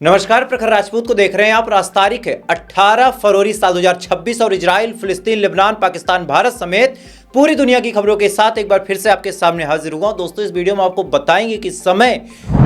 नमस्कार, प्रखर राजपूत को देख रहे हैं आप। आज तारीख है 18 फरवरी साल 2026 और इजराइल, फिलिस्तीन, लेबनान, पाकिस्तान, भारत समेत पूरी दुनिया की खबरों के साथ एक बार फिर से आपके सामने हाजिर हुआ। दोस्तों, इस वीडियो में आपको बताएंगे कि समय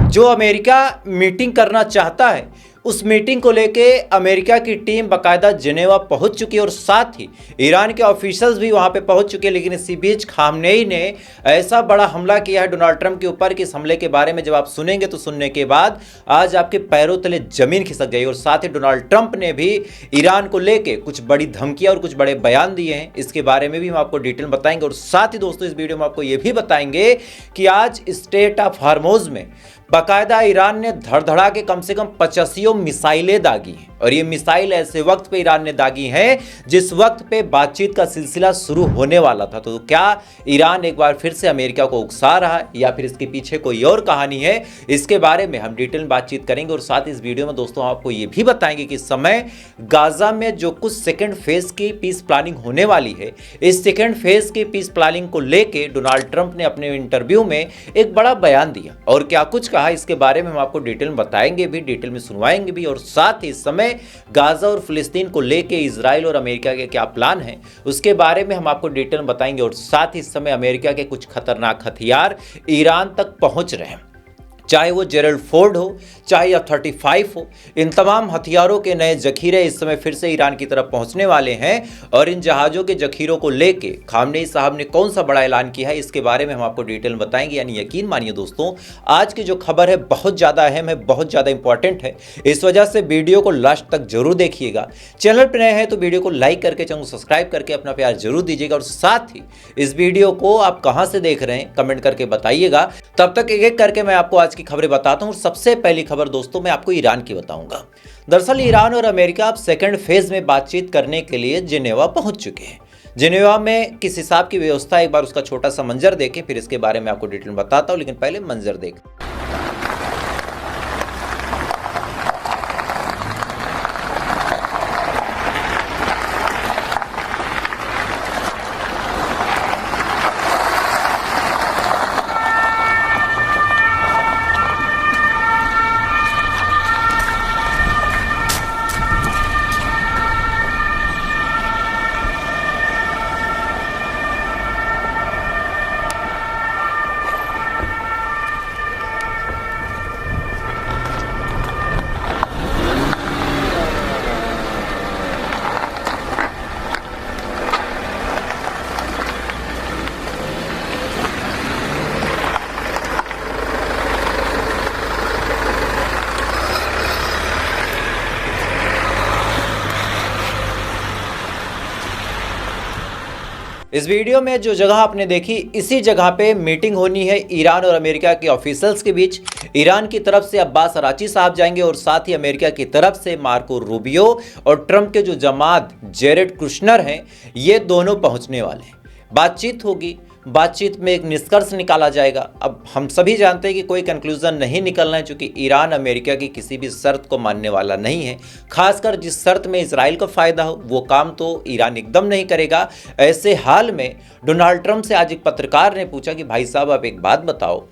जो अमेरिका मीटिंग करना चाहता है, उस मीटिंग को लेके अमेरिका की टीम बाकायदा जिनेवा पहुंच चुकी है और साथ ही ईरान के ऑफिशियल्स भी वहां पे पहुंच चुके हैं। लेकिन इसी बीच खामनेई ने ऐसा बड़ा हमला किया है डोनाल्ड ट्रंप के ऊपर कि इस हमले के बारे में जब आप सुनेंगे तो सुनने के बाद आज आपके पैरों तले जमीन खिसक जाएगी। और साथ ही डोनाल्ड ट्रंप ने भी ईरान को लेके कुछ बड़ी धमकियां और कुछ बड़े बयान दिए हैं। इसके बारे में भी हम आपको डिटेल बताएंगे। और साथ ही दोस्तों, इस वीडियो में आपको यह भी बताएंगे कि आज स्टेट ऑफ हार्मोज में बाकायदा ईरान ने धड़धड़ा के कम से कम 85 मिसाइलें दागी हैं। और ये मिसाइल ऐसे वक्त पे ईरान ने दागी हैं जिस वक्त पे बातचीत का सिलसिला शुरू होने वाला था। तो क्या ईरान एक बार फिर से अमेरिका को उकसा रहा है या फिर इसके पीछे कोई और कहानी है, इसके बारे में हम डिटेल में बातचीत करेंगे। और साथ ही इस वीडियो में दोस्तों आपको ये भी बताएंगे कि इस समय गाजा में जो कुछ सेकेंड फेज की पीस प्लानिंग होने वाली है, इस सेकेंड फेज की पीस प्लानिंग को लेके डोनाल्ड ट्रंप ने अपने इंटरव्यू में एक बड़ा बयान दिया और क्या कुछ कहा, इसके बारे में हम आपको डिटेल में बताएंगे भी, डिटेल में सुनवाएंगे भी। और साथ ही इस समय गाजा और फिलिस्तीन को लेके इजराइल और अमेरिका के क्या प्लान हैं, उसके बारे में हम आपको डिटेल में बताएंगे। और साथ ही इस समय अमेरिका के कुछ खतरनाक हथियार ईरान तक पहुंच रहे हैं, चाहे वो जेरल्ड फोर्ड हो, चाहे F-35 हो। इन तमाम हथियारों के नए जखीरे इस समय फिर से ईरान की तरफ पहुंचने वाले हैं। और इन जहाज़ों के जखीरों को लेके खामनेई साहब ने कौन सा बड़ा ऐलान किया है, इसके बारे में हम आपको डिटेल में बताएंगे। यानी यकीन मानिए दोस्तों, आज की जो खबर है बहुत ज़्यादा अहम है, बहुत ज़्यादा इंपॉर्टेंट है। इस वजह से वीडियो को लास्ट तक जरूर देखिएगा। चैनल पर नए हैं तो वीडियो को लाइक करके, चैनल को सब्सक्राइब करके अपना प्यार जरूर दीजिएगा। और साथ ही इस वीडियो को आप कहाँ से देख रहे हैं कमेंट करके बताइएगा। तब तक एक एक करके मैं आपको आज की खबरें बताता हूं। सबसे पहली खबर दोस्तों मैं आपको ईरान की बताऊंगा। दरअसल ईरान और अमेरिका अब सेकंड फेज में बातचीत करने के लिए जिनेवा पहुंच चुके हैं। जिनेवा में किस हिसाब की व्यवस्था, एक बार उसका छोटा सा मंजर देखें, फिर इसके बारे में आपको डिटेल बताता हूं। लेकिन पहले मंजर देखें। इस वीडियो में जो जगह आपने देखी, इसी जगह पे मीटिंग होनी है ईरान और अमेरिका के ऑफिशियल्स के बीच। ईरान की तरफ से अब्बास अराची साहब जाएंगे और साथ ही अमेरिका की तरफ से मार्को रूबियो और ट्रंप के जो जमात जेरेड कुशनर हैं, ये दोनों पहुंचने वाले हैं। बातचीत होगी, बातचीत में एक निष्कर्ष निकाला जाएगा। अब हम सभी जानते हैं कि कोई कंक्लूजन नहीं निकलना है, क्योंकि ईरान अमेरिका की किसी भी शर्त को मानने वाला नहीं है। खासकर जिस शर्त में इजराइल को फायदा हो, वो काम तो ईरान एकदम नहीं करेगा। ऐसे हाल में डोनाल्ड ट्रंप से आज एक पत्रकार ने पूछा कि भाई साहब आप एक बात बताओ,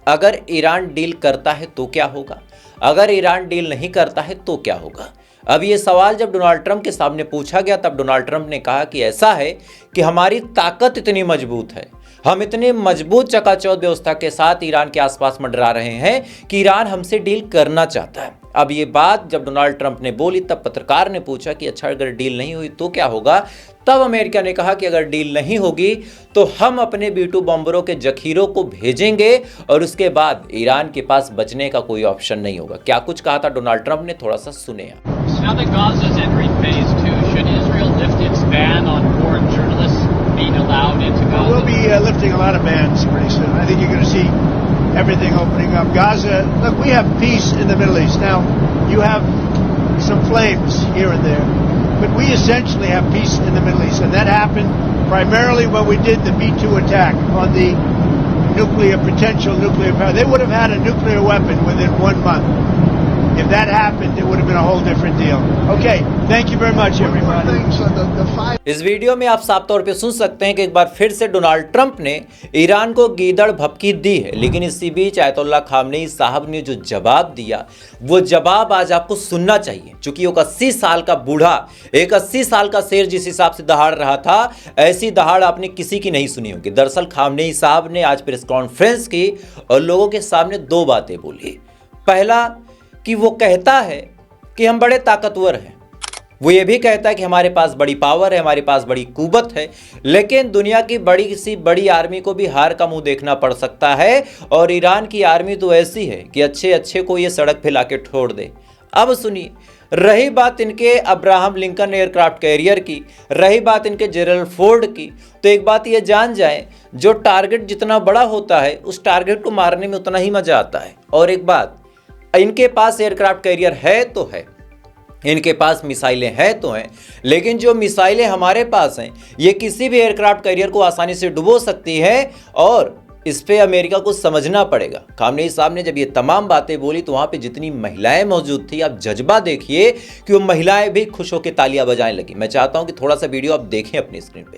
अगर ईरान डील करता है तो क्या होगा, अगर ईरान डील नहीं करता है तो क्या होगा। अब ये सवाल जब डोनाल्ड ट्रंप के सामने पूछा गया, तब डोनाल्ड ट्रंप ने कहा कि ऐसा है कि हमारी ताकत इतनी मजबूत है, हम इतने मजबूत चकाचौंध व्यवस्था के साथ ईरान के आसपास मंडरा रहे हैं कि ईरान हमसे डील करना चाहता है। अब ये बात जब डोनाल्ड ट्रंप ने बोली, तब पत्रकार ने पूछा कि अच्छा अगर डील नहीं हुई तो क्या होगा। तब अमेरिका ने कहा कि अगर डील नहीं होगी तो हम अपने B-2 बॉम्बरों के जखीरों को भेजेंगे और उसके बाद ईरान के पास बचने का कोई ऑप्शन नहीं होगा। क्या कुछ कहा था डोनाल्ड ट्रंप ने, थोड़ा सा सुने। Now that Gaza is entering phase 2, should Israel lift its ban on foreign journalists being allowed into Gaza? We'll be lifting a lot of bans pretty soon. I think you're going to see everything opening up. Gaza, look, we have peace in the Middle East. Now, you have some flames here and there, but we essentially have peace in the Middle East. And that happened primarily when we did the B-2 attack on the potential nuclear power. They would have had a nuclear weapon within 1 month. If that happened, happened, it would have been a whole different deal. Okay, thank you very much, everybody. इस video में आप साफ तौर पे सुन सकते हैं कि एक बार फिर से डोनाल्ड ट्रंप ने ईरान को गीदड़ भभकी दी है, लेकिन इसी बीच आयतुल्लाह खामनेई साहब ने जो जवाब दिया वो जवाब आज आपको सुनना चाहिए। चूंकि एक 80 साल का बूढ़ा, एक 80 साल का शेर जिस हिसाब से दहाड़ रहा था, ऐसी दहाड़ आपने किसी की नहीं सुनी होगी। दरअसल खामनेई साहब ने आज प्रेस कॉन्फ्रेंस की और लोगों के सामने दो बातें बोली। पहला कि वो कहता है कि हम बड़े ताकतवर हैं, वो ये भी कहता है कि हमारे पास बड़ी पावर है, हमारे पास बड़ी कुव्वत है, लेकिन दुनिया की बड़ी सी बड़ी आर्मी को भी हार का मुंह देखना पड़ सकता है और ईरान की आर्मी तो ऐसी है कि अच्छे अच्छे को ये सड़क पे लाके छोड़ दे। अब सुनिए, रही बात इनके अब्राहम लिंकन एयरक्राफ्ट कैरियर की, रही बात इनके जेरल फोर्ड की, तो एक बात ये जान जाए, जो टारगेट जितना बड़ा होता है उस टारगेट को मारने में उतना ही मजा आता है। और एक बात, इनके पास एयरक्राफ्ट कैरियर है तो है, इनके पास मिसाइलें हैं तो हैं, लेकिन जो मिसाइलें हमारे पास हैं ये किसी भी एयरक्राफ्ट कैरियर को आसानी से डुबो सकती है और इस पे अमेरिका को समझना पड़ेगा। खामनेई साहब ने जब ये तमाम बातें बोली तो वहां पे जितनी महिलाएं मौजूद थी, आप जज्बा देखिए कि वो महिलाएं भी खुश होकर तालियां बजाने लगी। मैं चाहता हूं कि थोड़ा सा वीडियो आप देखें अपनी स्क्रीन पे।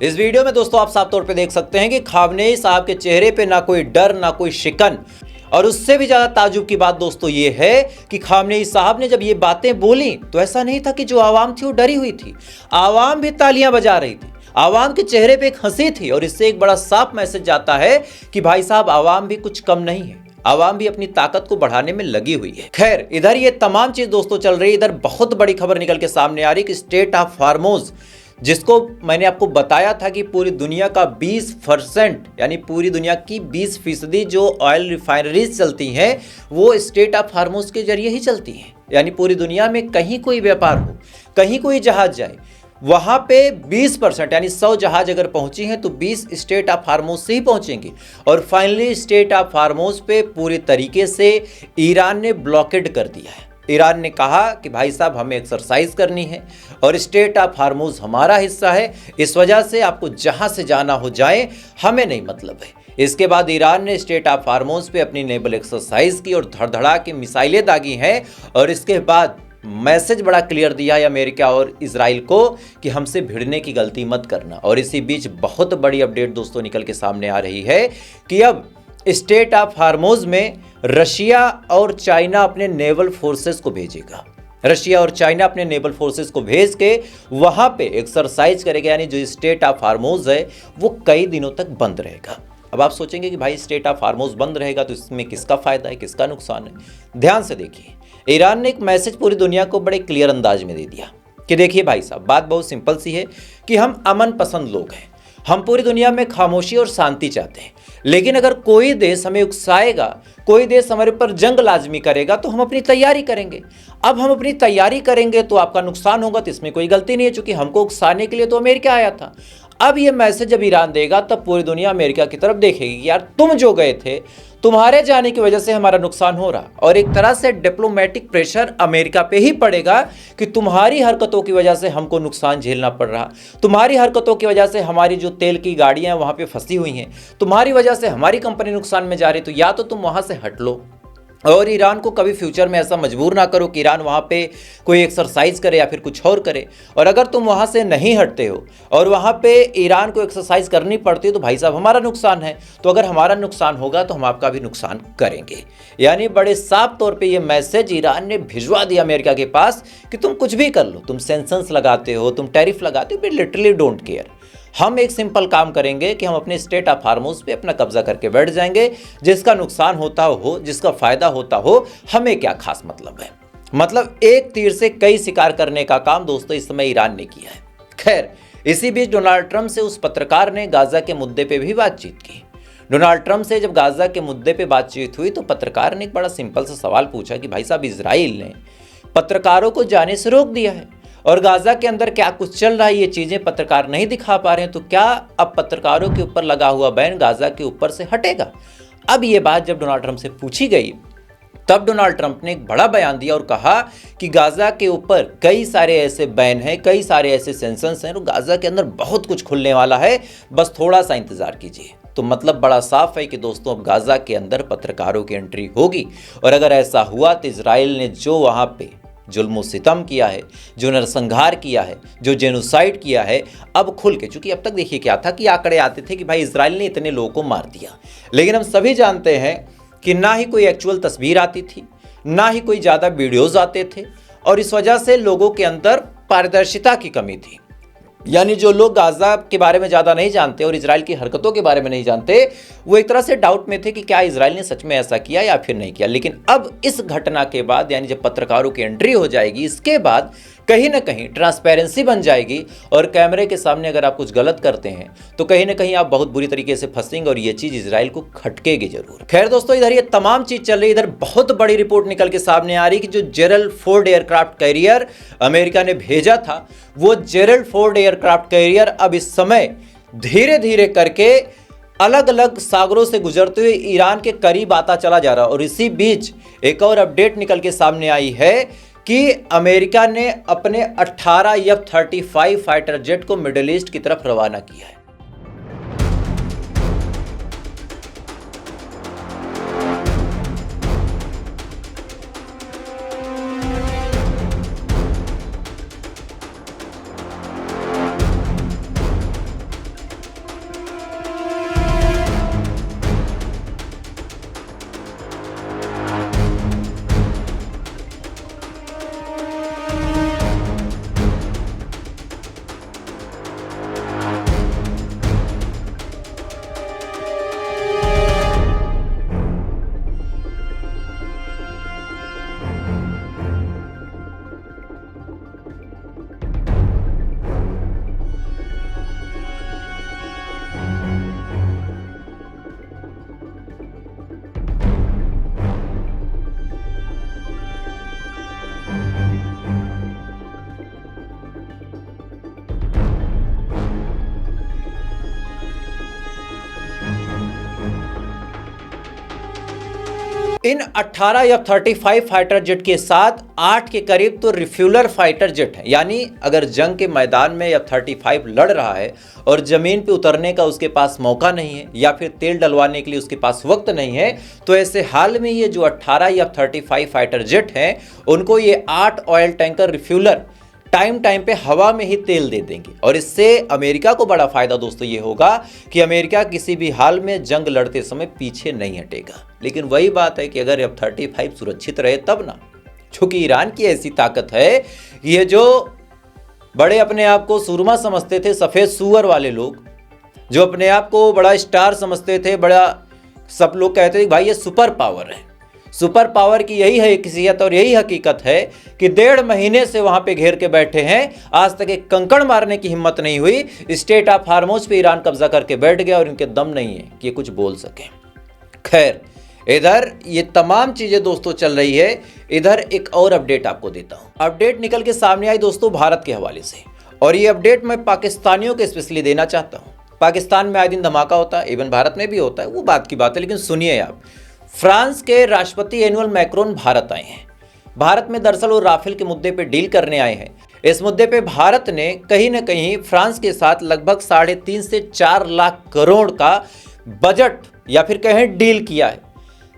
इस वीडियो में दोस्तों आप साफ तौर पे देख सकते हैं कि खामनेई साहब के चेहरे पे ना कोई डर ना कोई शिकन, और उससे भी ज्यादा ताजुब की बात दोस्तों ये है कि खामनेई साहब ने जब ये बातें बोली तो ऐसा नहीं था कि जो आवाम थी वो डरी हुई थी, आवाम भी तालियां बजा रही थी, आवाम के चेहरे पे एक हंसी थी। और इससे एक बड़ा साफ मैसेज जाता है कि भाई साहब आवाम भी कुछ कम नहीं है, आवाम भी अपनी ताकत को बढ़ाने में लगी हुई है। खैर, इधर ये तमाम चीज दोस्तों चल रही है, इधर बहुत बड़ी खबर निकल के सामने आ रही कि स्टेट ऑफ हार्मोज, जिसको मैंने आपको बताया था कि पूरी दुनिया का 20% यानी पूरी दुनिया की 20% जो ऑयल रिफाइनरीज चलती हैं वो स्टेट ऑफ हार्मोज के जरिए ही चलती हैं। यानी पूरी दुनिया में कहीं कोई व्यापार हो, कहीं कोई जहाज जाए, वहां पे 20% यानी 100 जहाज अगर पहुंची हैं तो 20 स्टेट ऑफ हार्मोज से ही पहुंचेंगी। और फाइनली स्टेट ऑफ हार्मोज पे पूरी तरीके से ईरान ने ब्लॉकेड कर दिया है। ईरान ने कहा कि भाई साहब हमें एक्सरसाइज करनी है और स्टेट ऑफ हार्मोज हमारा हिस्सा है, इस वजह से आपको जहां से जाना हो जाए, हमें नहीं मतलब है। इसके बाद ईरान ने स्टेट ऑफ हार्मोज पे अपनी नेवल एक्सरसाइज की और धड़धड़ा के मिसाइलें दागी हैं और इसके बाद मैसेज बड़ा क्लियर दिया है अमेरिका और इजराइल को कि हमसे भिड़ने की गलती मत करना। और इसी बीच बहुत बड़ी अपडेट दोस्तों निकल के सामने आ रही है कि अब स्टेट ऑफ हार्मोज में रशिया और चाइना अपने नेवल फोर्सेस को भेजेगा। रशिया और चाइना अपने नेवल फोर्सेस को भेज के वहां पे एक्सरसाइज करेगा, यानी जो स्टेट ऑफ हार्मोज है वो कई दिनों तक बंद रहेगा। अब आप सोचेंगे कि भाई स्टेट ऑफ हार्मोज बंद रहेगा तो इसमें किसका फायदा है, किसका नुकसान है। ध्यान से देखिए, ईरान ने एक मैसेज पूरी दुनिया को बड़े क्लियर अंदाज में दे दिया कि देखिए भाई साहब, बात बहुत सिंपल सी है कि हम अमन पसंद लोग हैं, हम पूरी दुनिया में खामोशी और शांति चाहते हैं, लेकिन अगर कोई देश हमें उकसाएगा, कोई देश हमारे ऊपर जंग लाजमी करेगा तो हम अपनी तैयारी करेंगे। अब हम अपनी तैयारी करेंगे तो आपका नुकसान होगा, तो इसमें कोई गलती नहीं है, क्योंकि हमको उकसाने के लिए तो अमेरिका आया था। अब ये मैसेज जब ईरान देगा तब पूरी दुनिया अमेरिका की तरफ देखेगी कि यार तुम जो गए थे, तुम्हारे जाने की वजह से हमारा नुकसान हो रहा, और एक तरह से डिप्लोमेटिक प्रेशर अमेरिका पे ही पड़ेगा कि तुम्हारी हरकतों की वजह से हमको नुकसान झेलना पड़ रहा, तुम्हारी हरकतों की वजह से हमारी जो तेल की गाड़ियां वहां पे फंसी हुई हैं, तुम्हारी वजह से हमारी कंपनी नुकसान में जा रही, तो या तो तुम वहां से हट लो और ईरान को कभी फ्यूचर में ऐसा मजबूर ना करो कि ईरान वहाँ पे कोई एक्सरसाइज करे या फिर कुछ और करे। और अगर तुम वहाँ से नहीं हटते हो और वहाँ पे ईरान को एक्सरसाइज करनी पड़ती है तो भाई साहब हमारा नुकसान है, तो अगर हमारा नुकसान होगा तो हम आपका भी नुकसान करेंगे। यानी बड़े साफ तौर पे ये मैसेज ईरान ने भिजवा दिया अमेरिका के पास कि तुम कुछ भी कर लो, तुम सैंक्शंस लगाते हो, तुम टैरिफ लगाते हो, वी लिटरली डोंट केयर। हम एक सिंपल काम करेंगे कि हम अपने स्टेट ऑफ हार्मोज पे अपना कब्जा करके बैठ जाएंगे, जिसका नुकसान होता हो, जिसका फायदा होता हो, हमें क्या खास मतलब है। मतलब एक तीर से कई शिकार करने का काम दोस्तों इस समय ईरान ने किया है। खैर, इसी बीच डोनाल्ड ट्रंप से उस पत्रकार ने गाजा के मुद्दे पे भी बातचीत की। डोनाल्ड ट्रंप से जब गाजा के मुद्दे पे बातचीत हुई तो पत्रकार ने एक बड़ा सिंपल सा सवाल पूछा कि भाई साहब, इजराइल ने पत्रकारों को जाने से रोक दिया है और गाजा के अंदर क्या कुछ चल रहा है ये चीज़ें पत्रकार नहीं दिखा पा रहे हैं, तो क्या अब पत्रकारों के ऊपर लगा हुआ बैन गाजा के ऊपर से हटेगा? अब ये बात जब डोनाल्ड ट्रंप से पूछी गई तब डोनाल्ड ट्रंप ने एक बड़ा बयान दिया और कहा कि गाजा के ऊपर कई सारे ऐसे बैन हैं, कई सारे ऐसे सेंक्शंस हैं और गाजा के अंदर बहुत कुछ खुलने वाला है, बस थोड़ा सा इंतजार कीजिए। तो मतलब बड़ा साफ है कि दोस्तों अब गाजा के अंदर पत्रकारों की एंट्री होगी और अगर ऐसा हुआ तो इजराइल ने जो वहाँ पे जुल्म सितम किया है, जो नरसंहार किया है, जो जेनोसाइड किया है, अब खुल के, चूंकि अब तक देखिए क्या था कि आंकड़े आते थे कि भाई इजराइल ने इतने लोगों को मार दिया, लेकिन हम सभी जानते हैं कि ना ही कोई एक्चुअल तस्वीर आती थी, ना ही कोई ज़्यादा वीडियोज़ आते थे और इस वजह से लोगों के अंदर पारदर्शिता की कमी थी। यानी जो लोग गाजा के बारे में ज़्यादा नहीं जानते और इजराइल की हरकतों के बारे में नहीं जानते, वो एक तरह से डाउट में थे कि क्या इजराइल ने सच में ऐसा किया या फिर नहीं किया। लेकिन अब इस घटना के बाद, यानी जब पत्रकारों की एंट्री हो जाएगी, इसके बाद कहीं ना कहीं ट्रांसपेरेंसी बन जाएगी और कैमरे के सामने अगर आप कुछ गलत करते हैं तो कहीं ना कहीं आप बहुत बुरी तरीके से फंसेंगे और ये चीज़ इजराइल को खटकेगी जरूर। खैर दोस्तों, इधर ये तमाम चीज़ चल रही है, इधर बहुत बड़ी रिपोर्ट निकल के सामने आ रही कि जो Gerald Ford aircraft carrier America ने भेजा था, वो जेरल्ड फोर्ड एयरक्राफ्ट कैरियर अब इस समय धीरे धीरे करके अलग अलग सागरों से गुजरते हुए ईरान के करीब आता चला जा रहा है। और इसी बीच एक और अपडेट निकल के सामने आई है कि अमेरिका ने अपने 18 F-35 फाइटर जेट को मिडिल ईस्ट की तरफ रवाना किया है। इन 18 F-35 फाइटर जेट के साथ 8 के करीब तो रिफ्यूलर फाइटर जेट हैं। यानी अगर जंग के मैदान में F-35 लड़ रहा है और ज़मीन पे उतरने का उसके पास मौका नहीं है या फिर तेल डलवाने के लिए उसके पास वक्त नहीं है, तो ऐसे हाल में ये जो 18 F-35 फाइटर जेट हैं उनको ये 8 ऑयल टैंकर रिफ्यूलर टाइम पे हवा में ही तेल दे देंगे। और इससे अमेरिका को बड़ा फायदा दोस्तों ये होगा कि अमेरिका किसी भी हाल में जंग लड़ते समय पीछे नहीं हटेगा। लेकिन वही बात है कि अगर F-35 सुरक्षित रहे तब ना, क्योंकि ईरान की ऐसी ताकत है, ये जो बड़े अपने आप को सूरमा समझते थे, सफ़ेद सूअर वाले लोग जो अपने आप को बड़ा स्टार समझते थे, बड़ा सब लोग कहते थे भाई ये सुपर पावर है। सुपर पावर की यही है हैसियत और यही हकीकत है कि 1.5 महीने से वहां पे घेर के बैठे हैं, आज तक एक कंकड़ मारने की हिम्मत नहीं हुई। स्टेट ऑफ हार्मोज पे ईरान कब्जा करके बैठ गया और इनके दम नहीं है कि ये कुछ बोल सके। खैर, इधर ये तमाम चीजें दोस्तों चल रही है। इधर एक और अपडेट आपको देता हूं। अपडेट निकल के सामने आई दोस्तों भारत के हवाले से, और ये अपडेट मैं पाकिस्तानियों को स्पेशली देना चाहता हूं। पाकिस्तान में आए दिन धमाका होता है, इवन भारत में भी होता है, वो बात की बात है, लेकिन सुनिए आप। फ्रांस के राष्ट्रपति एनुअल मैक्रोन भारत आए हैं। भारत में दरअसल वो राफेल के मुद्दे पे डील करने आए हैं। इस मुद्दे पे भारत ने कहीं ना कहीं फ्रांस के साथ लगभग 3.5 से 4 लाख करोड़ का बजट या फिर कहें डील किया है।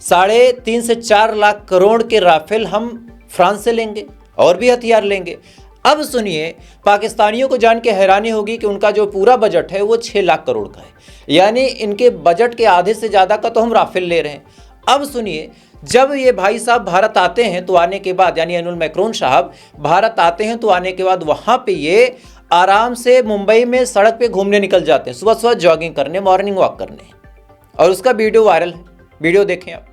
3.5 से 4 लाख करोड़ के राफेल हम फ्रांस से लेंगे और भी हथियार लेंगे। अब सुनिए, पाकिस्तानियों को जान के हैरानी होगी कि उनका जो पूरा बजट है वो 6 लाख करोड़ का है, यानी इनके बजट के आधे से ज़्यादा का तो हम राफेल ले रहे हैं। अब सुनिए, जब ये भाई साहब भारत आते हैं तो आने के बाद, यानी एनुअल मैक्रोन साहब भारत आते हैं तो आने के बाद वहाँ पे ये आराम से मुंबई में सड़क पे घूमने निकल जाते हैं, सुबह सुबह जॉगिंग करने, मॉर्निंग वॉक करने, और उसका वीडियो वायरल है। वीडियो देखें आप।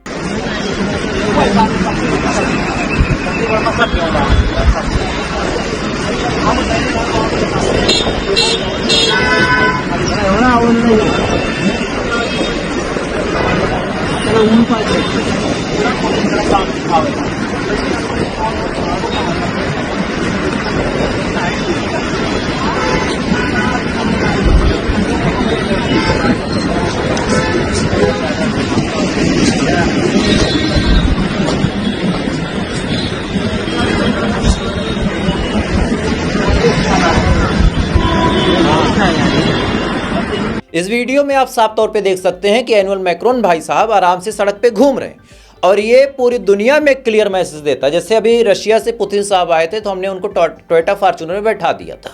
इस वीडियो में आप साफ तौर पे देख सकते हैं कि एनुअल मैक्रोन भाई साहब आराम से सड़क पे घूम रहे हैं और ये पूरी दुनिया में क्लियर मैसेज देता है। जैसे अभी रशिया से पुतिन साहब आए थे तो हमने उनको टोयोटा फॉर्च्यूनर में बैठा दिया था,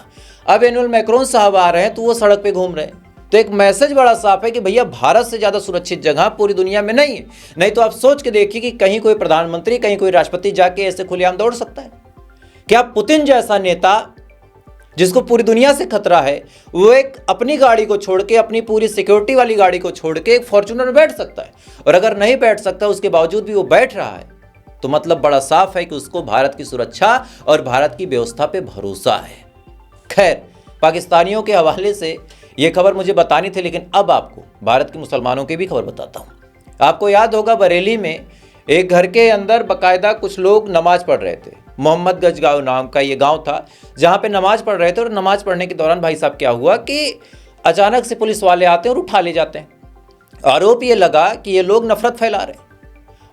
अब एनुअल मैक्रोन साहब आ रहे हैं तो वो सड़क पे घूम रहे हैं। तो एक मैसेज बड़ा साफ है कि भैया भारत से ज़्यादा सुरक्षित जगह पूरी दुनिया में नहीं है। नहीं तो आप सोच के देखिए कि कहीं कोई प्रधानमंत्री, कहीं कोई राष्ट्रपति जाके ऐसे खुलेआम दौड़ सकता है क्या? पुतिन जैसा नेता जिसको पूरी दुनिया से खतरा है, वो एक अपनी गाड़ी को छोड़ के, अपनी पूरी सिक्योरिटी वाली गाड़ी को छोड़ के एक फॉर्च्यूनर में बैठ सकता है? और अगर नहीं बैठ सकता उसके बावजूद भी वो बैठ रहा है तो मतलब बड़ा साफ है कि उसको भारत की सुरक्षा और भारत की व्यवस्था पे भरोसा है। खैर, पाकिस्तानियों के हवाले से ये खबर मुझे बतानी थी, लेकिन अब आपको भारत के मुसलमानों की भी खबर बताता हूँ। आपको याद होगा बरेली में एक घर के अंदर बाकायदा कुछ लोग नमाज पढ़ रहे थे। मोहम्मदगंज गांव नाम का ये गांव था जहां पे नमाज पढ़ रहे थे और नमाज पढ़ने के दौरान भाई साहब क्या हुआ कि अचानक से पुलिस वाले आते हैं और उठा ले जाते हैं। आरोप ये लगा कि ये लोग नफरत फैला रहे हैं,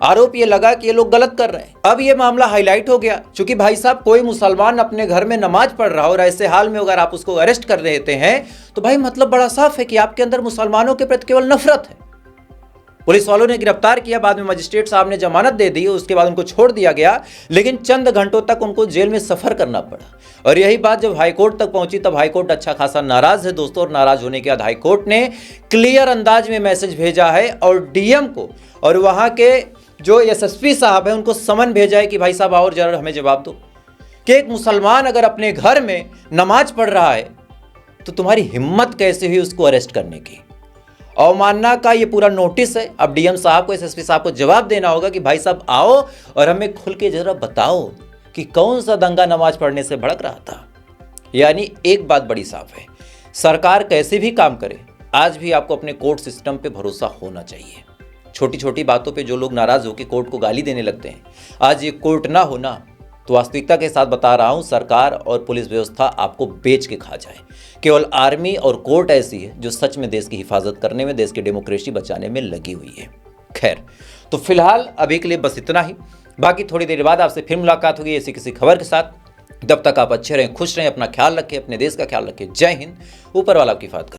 आरोप ये लगा कि ये लोग गलत कर रहे हैं। अब ये मामला हाईलाइट हो गया क्योंकि भाई साहब कोई मुसलमान अपने घर में नमाज पढ़ रहा हो और ऐसे हाल में अगर आप उसको अरेस्ट कर देते हैं तो भाई मतलब बड़ा साफ है कि आपके अंदर मुसलमानों के प्रति केवल नफरत है। पुलिस वालों ने गिरफ्तार किया, बाद में मजिस्ट्रेट साहब ने जमानत दे दी, उसके बाद उनको छोड़ दिया गया, लेकिन चंद घंटों तक उनको जेल में सफर करना पड़ा। और यही बात जब हाईकोर्ट तक पहुंची तब हाईकोर्ट अच्छा खासा नाराज है दोस्तों, और नाराज होने के बाद हाईकोर्ट ने क्लियर अंदाज में मैसेज भेजा है और डीएम को और वहां के जो एसएसपी साहब है उनको समन भेजा है कि भाई साहब और जरा हमें जवाब दो कि एक मुसलमान अगर अपने घर में नमाज पढ़ रहा है तो तुम्हारी हिम्मत कैसे हुई उसको अरेस्ट करने की? अवमानना का ये पूरा नोटिस है। अब डीएम साहब को, एसएसपी साहब को जवाब देना होगा कि भाई साहब आओ और हमें खुल के जरा बताओ कि कौन सा दंगा नमाज पढ़ने से भड़क रहा था। यानी एक बात बड़ी साफ है, सरकार कैसे भी काम करे, आज भी आपको अपने कोर्ट सिस्टम पे भरोसा होना चाहिए। छोटी छोटी बातों पे जो लोग नाराज होकर कोर्ट को गाली देने लगते हैं, आज ये कोर्ट ना होना तो वास्तविकता के साथ बता रहा हूं, सरकार और पुलिस व्यवस्था आपको बेच के खा जाए। केवल आर्मी और कोर्ट ऐसी है जो सच में देश की हिफाजत करने में, देश की डेमोक्रेसी बचाने में लगी हुई है। खैर, तो फिलहाल अभी के लिए बस इतना ही। बाकी थोड़ी देर बाद आपसे फिर मुलाकात होगी ऐसी किसी खबर के साथ। तब तक आप अच्छे रहें, खुश रहें, अपना ख्याल रखें, अपने देश का ख्याल रखें। जय हिंद, ऊपर वाला आपकी हिफाजत करे।